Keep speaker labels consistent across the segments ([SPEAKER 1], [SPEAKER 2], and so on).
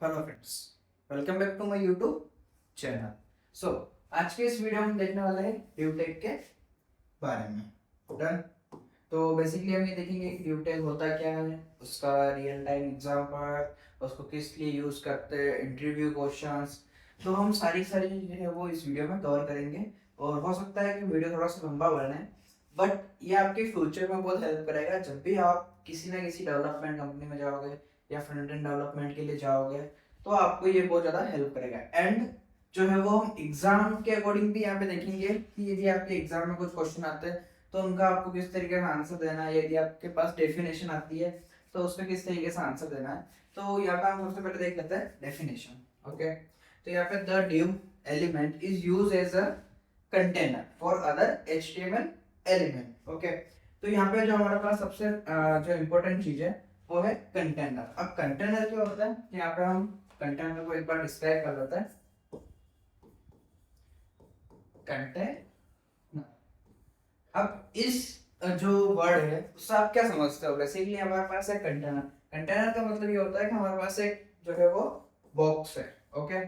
[SPEAKER 1] Hello friends, welcome back to my YouTube channel. So आज के इस वीडियो में हम देखने वाले हैं ड्यूटेक के बारे में। डन। तो बेसिकली हम ये देखेंगे कि ड्यूटेक होता क्या है, उसका रियल टाइम एग्जाम पर, उसको किस लिए यूज करते हैं, इंटरव्यू क्वेश्चंस। तो हम सारी चीजें है वो इस वीडियो में कवर करेंगे। और हो सकता है कि वीडियो थोड़ा सा लंबा बने, बट ये आपके फ्यूचर में बहुत हेल्प करेगा जब भी आप किसी ना किसी डेवलपमेंट कंपनी में जाओगे या फ्रंट एंड डेवलपमेंट के लिए जाओगे, तो आपको ये बहुत ज़्यादा हेल्प करेगा। एंड जो है वो हम एग्जाम के अकॉर्डिंग भी यहाँ पे देखेंगे कि यदि आपके एग्जाम में कुछ क्वेश्चन आते हैं तो उनका आपको किस तरीके से आंसर देना है। यदि आपके पास डेफिनेशन आती है तो उसका किस तरीके से आंसर देना है। तो यहाँ पे हम सबसे पहले देख लेते हैं डेफिनेशन। ओके, तो यहाँ पे the div element is use as a container for other HTML element. Okay, तो यहाँ पे जो हमारे पास सबसे जो इम्पोर्टेंट चीज है वो है कंटेनर। अब कंटेनर क्या होता है, यहाँ पे हम कंटेनर को एक बार डिस्क्राइब कर लेते हैं। कंटेनर, अब इस जो वर्ड है उससे आप क्या समझते हो? बेसिकली हमारे पास है कंटेनर। कंटेनर का मतलब ये होता है कि हमारे पास एक जो है वो बॉक्स है। ओके,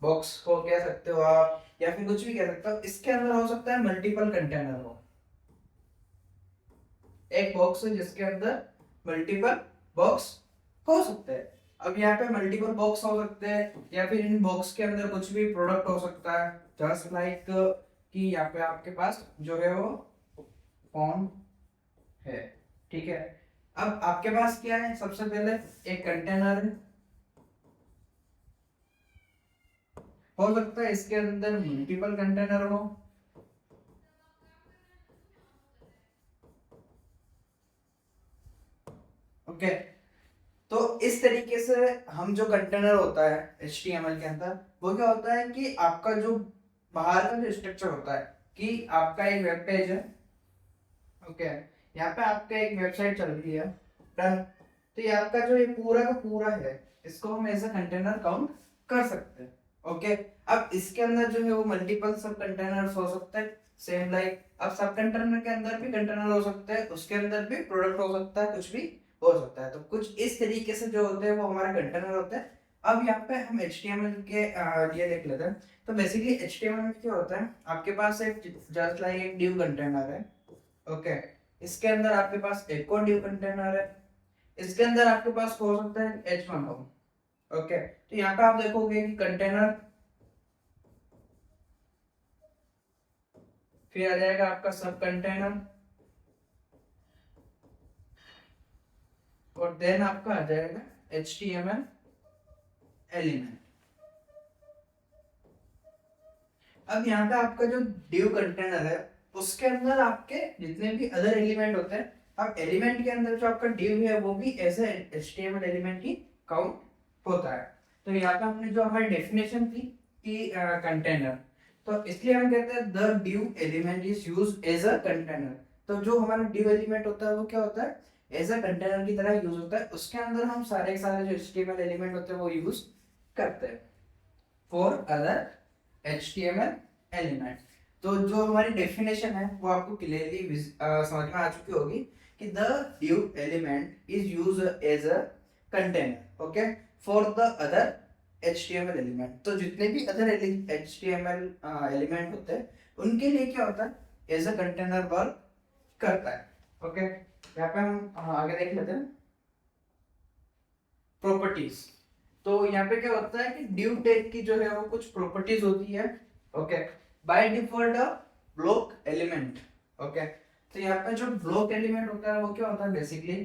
[SPEAKER 1] बॉक्स को कह सकते हो आप या फिर कुछ भी कह सकते हो। इसके अंदर हो सकता है मल्टीपल कंटेनर हो, एक बॉक्स है जिसके अंदर मल्टीपल बॉक्स हो सकते हैं। अब यहाँ पे मल्टीपल बॉक्स हो सकते हैं या फिर इन बॉक्स के अंदर कुछ भी प्रोडक्ट हो सकता है। जस्ट लाइक कि यहाँ पे आपके पास जो है वो फोन है, ठीक है। अब आपके पास क्या है, सबसे पहले एक कंटेनर है, हो सकता है इसके अंदर मल्टीपल कंटेनर हो। ओके, तो इस तरीके से हम जो कंटेनर होता है HTML के अंदर, वो क्या होता है कि आपका जो बाहर का जो स्ट्रक्चर होता है कि आपका एक वेब पेज है। ओके, यहाँ पे आपका एक वेबसाइट चल रही है। डन। तो ये आपका जो ये पूरा का पूरा है, इसको हम एज अ कंटेनर काउंट कर सकते हैं। ओके, अब इसके अंदर जो है वो मल्टीपल सब कंटेनर्स हो सकते हैं। सेम लाइक अब सब कंटेनर के अंदर भी कंटेनर हो सकते हैं, उसके अंदर भी प्रोडक्ट हो सकता है, कुछ भी हो सकता है। तो कुछ इस तरीके से जो होते हैं वो हमारे कंटेनर होते हैं। अब यहाँ पे हम HTML के लिए देख लेते हैं। तो बेसिकली HTML में क्या होता है, आपके पास एक जस्ट लाइक एक div कंटेनर है। ओके, इसके अंदर आपके पास एक और div कंटेनर है, इसके अंदर आपके पास हो सकता है H1 हो। ओके, तो यहाँ पे आप देखोगे कि कंटेनर, फिर आ जाएगा आपका सब कंटेनर, और देन आपका आ जाएगा HTML एलिमेंट। अब यहाँ पे आपका जो div कंटेनर है उसके अंदर आपके जितने भी अदर एलिमेंट होते हैं, अब एलिमेंट के अंदर जो आपका div है वो भी एज ए HTML एलिमेंट ही काउंट होता है। तो यहाँ पे हमने जो हमारी डेफिनेशन थी कि कंटेनर, तो इसलिए हम कहते हैं the div element is use as a container. तो जो हमारा div एलिमेंट होता है वो क्या होता है, एज अ कंटेनर की तरह यूज होता है। उसके अंदर हम सारे सारे जो HTML एलिमेंट होते हैं वो यूज करते हैं फॉर अदर HTML एलिमेंट। तो जो हमारी डेफिनेशन है वो आपको क्लियरली समझ में आ चुकी होगी कि the div element is use as a container, okay, for the other HTML element. तो जितने भी अदर HTML एलिमेंट होते हैं उनके लिए क्या होता है, एज अ कंटेनर वर्क करता है। ओके, यहाँ पे हम आगे देख लेते हैं प्रॉपर्टीज। तो यहाँ पे क्या होता है कि ड्यू टेक की जो है वो कुछ प्रॉपर्टीज होती है। Okay, by default block element. Okay, तो यहाँ पे जो ब्लॉक एलिमेंट होता है वो क्या होता है, बेसिकली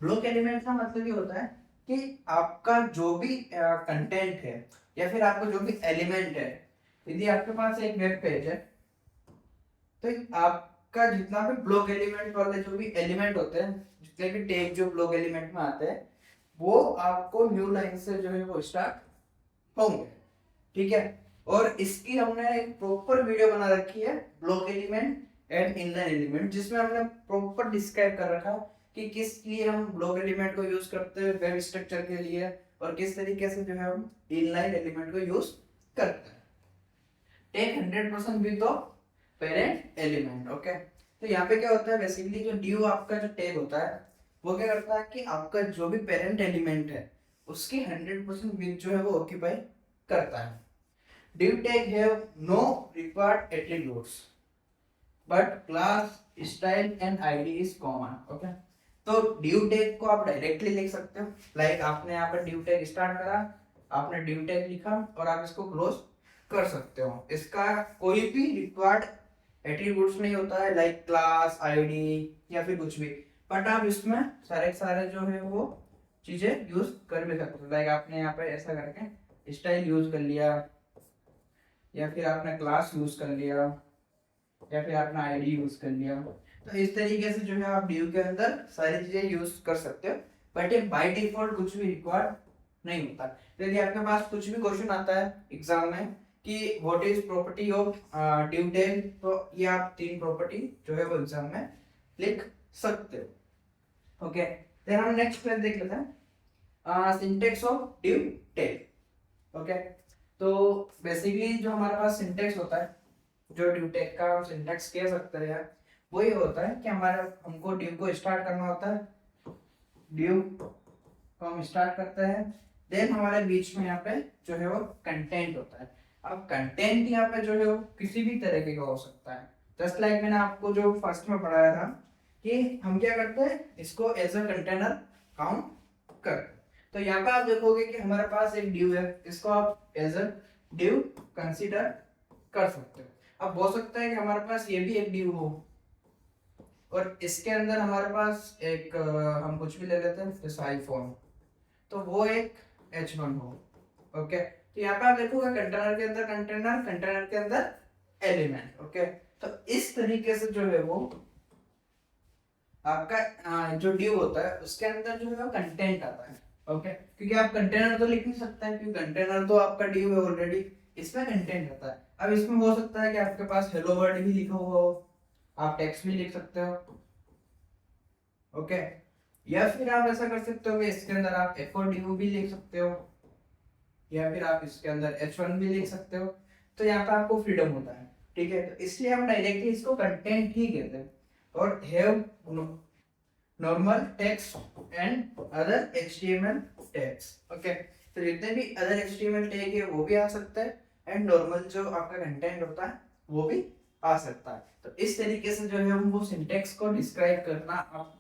[SPEAKER 1] ब्लॉक एलिमेंट का मतलब ये होता है कि आपका जो भी कंटेंट है या फिर आपका जो भी एलिमेंट है, यदि आपके पास एक वेब पेज है तो आपका जितना भी ब्लॉक एलिमेंट वाले जो भी एलिमेंट होते हैं, जितने भी टैग जो ब्लॉक एलिमेंट में आते हैं, वो आपको न्यू लाइन से जो है वो स्टार्ट होंगे। ठीक है, और इसकी हमने एक प्रॉपर वीडियो बना रखी है block element and inline element, जिसमें हमने प्रॉपर डिस्क्राइब कर रखा कि किस लिए हम ब्लॉक एलिमेंट को यूज करते हैं वेब स्ट्रक्चर के लिए और किस तरीके से जो है हम इनलाइन एलिमेंट को यूज करते हैं। Take 100% with the parent element. Okay, तो यहाँ पे क्या होता है, बेसिकली जो ड्यू आपका जो टैग होता है वो क्या करता है कि आपका जो भी पेरेंट एलिमेंट है उसकी 100% विथ जो है वो ऑक्यूपाई करता है। div tag have no required attributes but class style and id is common। Okay, तो div tag को आप डायरेक्टली लिख सकते हो, लाइक आपने यहाँ पर div tag स्टार्ट करा, आपने div tag लिखा और आप इसको क्लोज कर सकते हो। इसका कोई भी रिक्वायर्ड एट्रीब्यूट्स नहीं होता है, लाइक क्लास आईडी या फिर कुछ भी, बट आप इसमें सारे सारे जो है वो चीजें यूज कर भी सकते हो। लाइक आपने यहाँ पे ऐसा करके स्टाइल यूज कर लिया, या फिर आपने क्लास यूज कर लिया, या फिर आपने आईडी यूज कर लिया। तो इस तरीके से जो है आप div के अंदर सारी चीजें यूज कर सकते हो, बट ये बाय डिफॉल्ट कुछ भी रिक्वायर्ड नहीं होता। तो यदि आपके पास कुछ भी क्वेश्चन आता है एग्जाम में कि what is property of div tag, तो ये आप 3 प्रॉपर्टी जो है वो एग्जाम में लिख सकते हो। ओके, देन हम नेक्स्ट क्लास देख लेते हैं syntax of div tag। Okay, तो बेसिकली जो हमारे पास सिंटेक्स होता है, जो div tag का हम सिंटेक्स कह सकते हैं, वो ये होता है कि हमको div को स्टार्ट करना होता है, div को हम स्टार्ट करते हैं, देन हमारे बीच में यहाँ पे जो है वो कंटेंट होता है। अब कंटेंट यहाँ पे जो है वो किसी भी तरीके का हो सकता है, जस्ट लाइक मैंने आपको जो फर्स्ट में पढ़ाया था कि हम क्या करते हैं, इसको एज अ कंटेनर काउंट करते हैं। तो यहाँ पे आप देखोगे कि हमारे पास एक div है, इसको आप एज अ div कंसीडर कर सकते हो। अब हो सकता है कि हमारे पास ये भी एक div हो और इसके अंदर हमारे पास एक हम कुछ भी ले लेते हैं जैसे आईफोन, तो वो एक h1 हो। ओके, तो यहाँ पे आप देखोगे कंटेनर के अंदर कंटेनर, कंटेनर के अंदर एलिमेंट। ओके, तो इस तरीके से जो है वो आपका जो div होता है उसके अंदर जो है वो कंटेंट आता है। ओके, क्योंकि आप कंटेनर तो लिख नहीं सकते हैं, क्योंकि कंटेनर तो आपका div है ऑलरेडी, इसमें कंटेंट आता है। अब इसमें हो सकता है कि आपके पास हेलो वर्ल्ड भी लिखा हुआ हो, आप टेक्स्ट भी लिख सकते हो। ओके, या फिर आप ऐसा कर सकते हो कि इसके अंदर आप f4div भी लिख सकते हो, या फिर आप इसके अंदर h1 भी लिख सकते हो। तो यहाँ पे आपको फ्रीडम होता है, ठीक है, तो इसलिए हम डायरेक्टली इसको कंटेंट ही कहते हैं। और have normal text and other HTML tags. Okay, तो जितने भी अदर HTML टैग है वो भी आ सकता है, एंड नॉर्मल जो आपका कंटेंट होता है वो भी आ सकता है। तो इस तरीके से जो है हम वो सिंटेक्स को डिस्क्राइब करना आप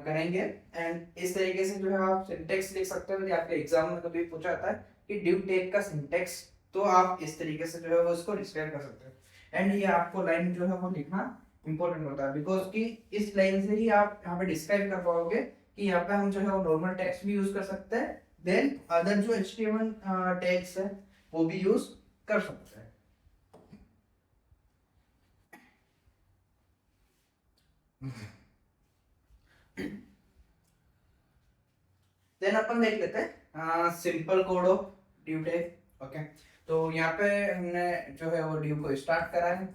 [SPEAKER 1] करेंगे, एंड इस तरीके से जो है आप सिंटेक्स लिख सकते हो। यदि आपके एग्जाम में कभी पूछा जाता है कि div tag का सिंटेक्स, तो आप इस तरीके से जो है वो इसको डिस्क्राइब कर सकते हो। एंड ये आपको लाइन जो है वो लिखना इंपॉर्टेंट होता है, बिकॉज कि इस लाइन से ही आप यहाँ पे डिस्क्राइब कर पाओगे कि यहाँ पे हम जो है वो नॉर्मल टेक्स्ट भी यूज कर सकते हैं, देन अदर जो HTML टैग्स है वो भी यूज कर सकते हैं। देन अपन देख लेते हैं simple code of div tag। Okay, तो यहाँ पे हमने जो है वो div को स्टार्ट करा है।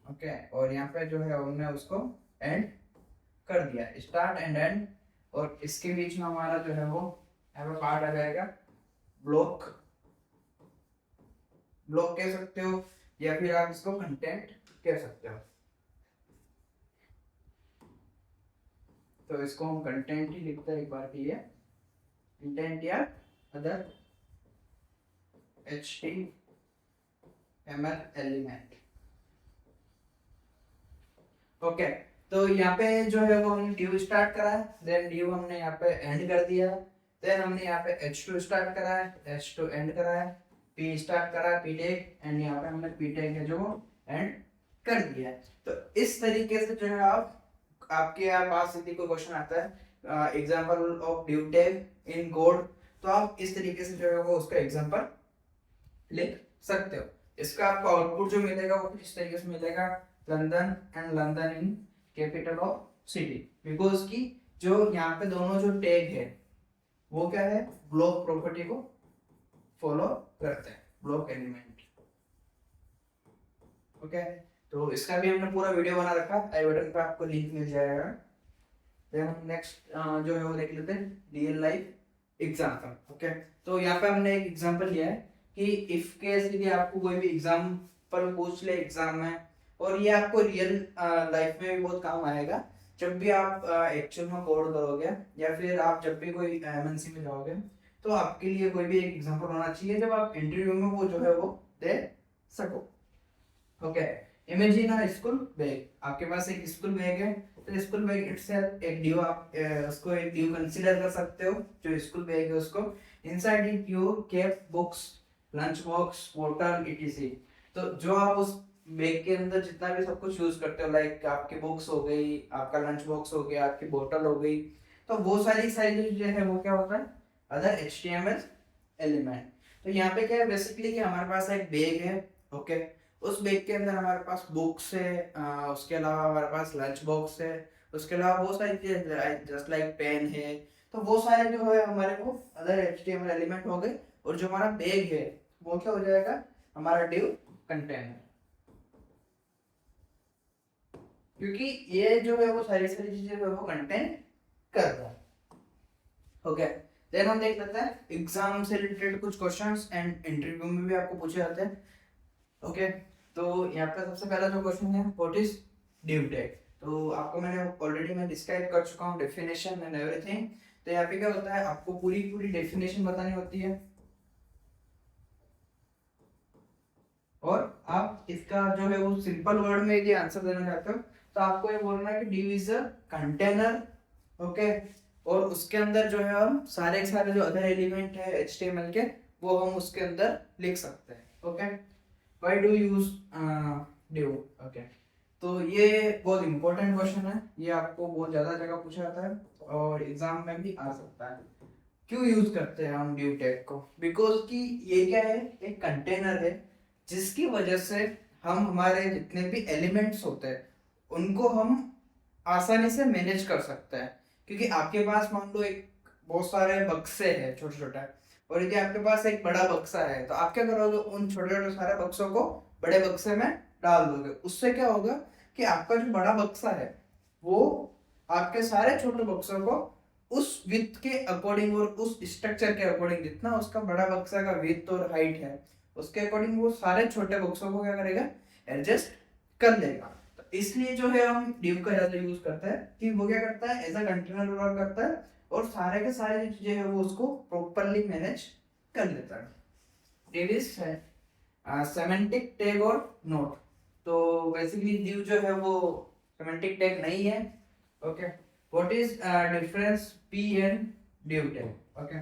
[SPEAKER 1] ओके, और यहाँ पे जो है हमने उसको एंड कर दिया, स्टार्ट एंड एंड, और इसके बीच में हमारा जो है वो यहाँ पे पार्ट आ जाएगा ब्लॉक। ब्लॉक कह सकते हो, या फिर आप इसको कंटेंट कह सकते हो। तो इसको हम कंटेंट ही लिखते हैं एक बार के लिए, कंटेंट या अदर HTML एलिमेंट। ओके, तो यहाँ पे जो है वो हमने div स्टार्ट करा है, देन div हमने यहाँ पे एंड कर दिया, देन हमने यहाँ पे h2 स्टार्ट करा है, h2 एंड करा है, p स्टार्ट करा है, p टैग, एंड यहाँ पे हमने p टैग है जो एंड कर दिया है। तो इस तरीके से जो है आपके पास यदि कोई क्वेश्चन आता है example of div tag in code, तो आप इस तरीके से जो है वो उसका एग्जांपल लिख सकते हो। इसका आपको आउटपुट जो मिलेगा वो किस तरीके से मिलेगा, London and London in capital of city, because की जो यहाँ पे दोनों जो टैग है वो क्या है, ब्लॉक प्रॉपर्टी को फॉलो करते हैं, ब्लॉक एलिमेंट। ओके, तो इसका भी हमने पूरा वीडियो बना रखा, आई बटन पे आपको लिंक मिल जाएगा। देन हम नेक्स्ट जो है वो देख लेते हैं रियल लाइफ एग्जांपल। ओके, तो यहाँ पे हमने एक एग्जांपल लिया है कि इफ केस यदि आपको कोई भी एग्जांपल पूछ ले एग्जाम में, और ये आपको रियल लाइफ में भी बहुत काम आएगा, जब भी आप एक्चुअल में कोड करोगे या फिर आप जब भी कोई एमएनसी में जाओगे, तो आपके लिए कोई भी एक एग्जांपल होना चाहिए जब आप इंटरव्यू में वो जो है वो दे सको। Okay, imagine a school bag, आपके पास एक स्कूल बैग है, तो स्कूल बैग इटसेल्फ एक ड्यू, आप उसको एक ड्यू कंसीडर कर सकते हो, जो स्कूल बैग है उसको। Inside it you keep books, lunch box, बोतल, etc। तो जो आप उस बैग के अंदर जितना भी सब कुछ यूज करते हो, लाइक आपकी बुक्स हो गई, आपका लंच बॉक्स हो गया, आपकी बोतल हो गई, तो वो सारी सारी जो है वो क्या होता है, अदर HTML एलिमेंट। तो यहाँ पे क्या है बेसिकली कि हमारे पास एक बैग है, ओके, उस बैग के अंदर हमारे पास बुक्स है, उसके अलावा हमारे पास लंच बॉक्स है, उसके अलावा बहुत सारी चीजें जस्ट लाइक पेन है। तो वो सारे जो है हमारे को अदर HTML एलिमेंट हो गए, और जो हमारा बैग है वो क्या हो जाएगा, हमारा डिव कंटेनर, क्योंकि ये जो है वो सारी सारी चीजें जो है वो कंटेन कर रहा है। ओके, देन हम देख लेते हैं एग्जाम से रिलेटेड कुछ क्वेश्चंस, एंड इंटरव्यू में भी आपको पूछे जाते हैं। ओके, तो यहाँ पे सबसे पहला जो क्वेश्चन है, व्हाट इज ड्यू डेट। तो आपको मैंने ऑलरेडी मैं डिस्क्राइब कर चुका हूँ डेफिनेशन एंड एवरीथिंग। तो यहाँ पे क्या होता है, आपको पूरी पूरी डेफिनेशन बतानी होती है, और आप इसका जो है वो सिंपल वर्ड में यदि आंसर देना चाहते हो, तो आपको ये बोलना है कि due is a container. Okay, और उसके अंदर जो है हम सारे के सारे जो अदर एलिमेंट है HTML के, वो हम उसके अंदर लिख सकते हैं। Okay, why do use due. Okay, तो ये बहुत इंपॉर्टेंट क्वेश्चन है, ये आपको बहुत ज्यादा जगह पूछा जाता है और एग्जाम में भी आ सकता है। क्यों यूज करते हैं हम ड्यू टैग को, बिकॉज कि ये क्या है, एक कंटेनर है जिसकी वजह से हम हमारे जितने भी एलिमेंट्स होते हैं उनको हम आसानी से मैनेज कर सकते हैं। क्योंकि आपके पास मान लो एक बहुत सारे बक्से हैं छोटे छोटे, और यदि आपके पास एक बड़ा बक्सा है, तो आप क्या करोगे, उन छोटे छोटे सारे बक्सों को बड़े बक्से में डाल दोगे। उससे क्या होगा कि आपका जो बड़ा बक्सा है वो आपके सारे छोटे बक्सों को उस विड्थ के अकॉर्डिंग और उस स्ट्रक्चर के अकॉर्डिंग, जितना उसका बड़ा बक्सा का विड्थ और हाइट है उसके अकॉर्डिंग वो सारे छोटे बक्सों को क्या करेगा, एडजस्ट कर लेगा। तो इसलिए जो है हम डिव का ज्यादा यूज करते हैं कि वो क्या करता है, एज अ कंटेनर वर्क करता है, और सारे के सारे जो चीजें है वो उसको प्रॉपरली मैनेज कर लेता है। डिव इज सेमेंटिक टैग और नोट। तो बेसिकली डिव जो है वो सेमेंटिक टैग नहीं है। Okay, what is difference P and div tag. Okay,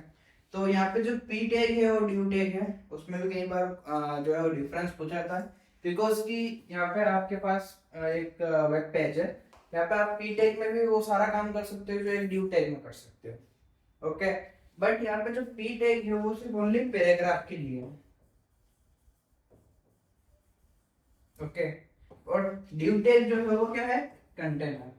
[SPEAKER 1] तो यहाँ पे जो पी टैग है और ड्यू टैग है उसमें भी कई बार जो है वो डिफरेंस पूछा जाता है, बिकॉज कि यहाँ पे आपके पास एक वेब पेज है, यहाँ पे आप पी टैग में भी वो सारा काम कर सकते हो जो एक ड्यू टैग में कर सकते हो। ओके, बट यहाँ पे जो पी टैग है वो सिर्फ ओनली पैराग्राफ के लिए है। ओके, और ड्यू टैग जो है वो क्या है, कंटेनर।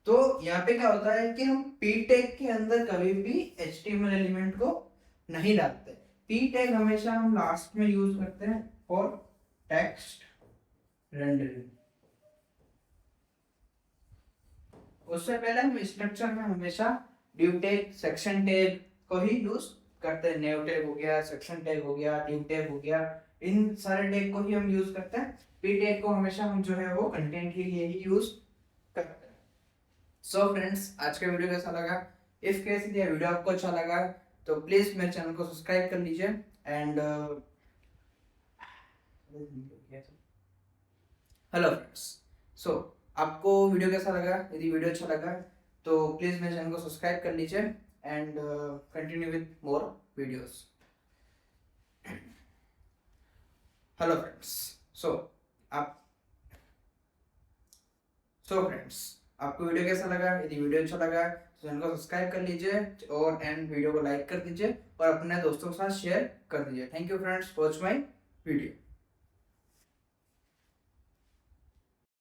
[SPEAKER 1] तो यहाँ पे क्या होता है कि हम पी टैग के अंदर कभी भी HTML एलिमेंट को नहीं डालते। पी टैग हमेशा हम लास्ट में यूज करते हैं फॉर टेक्स्ट रेंडरिंग। उससे पहले हम स्ट्रक्चर में हमेशा डिव टैग, सेक्शन टैग को ही यूज करते हैं। नेव टैग हो गया, सेक्शन टैग हो गया, डिव टैग हो गया, इन सारे टैग को ही हम यूज करते हैं। पी टैग को हमेशा हम जो है वो कंटेंट के लिए ही यूज करते हैं। सो फ्रेंड्स, आज का वीडियो कैसा लगा, इफ कैसे दिया वीडियो आपको अच्छा लगा तो प्लीज मेरे चैनल को सब्सक्राइब कर लीजिए। एंड हेलो फ्रेंड्स, सो आपको वीडियो कैसा लगा, यदि वीडियो अच्छा लगा तो प्लीज मेरे चैनल को सब्सक्राइब कर लीजिए and continue with more videos. Hello friends, so आप फ्रेंड्स, आपको वीडियो कैसा लगा, यदि वीडियो अच्छा लगा तो चैनल को सब्सक्राइब कर लीजिए और एंड वीडियो को लाइक कर दीजिए और अपने दोस्तों के साथ शेयर कर दीजिए। Thank you friends, watch my video.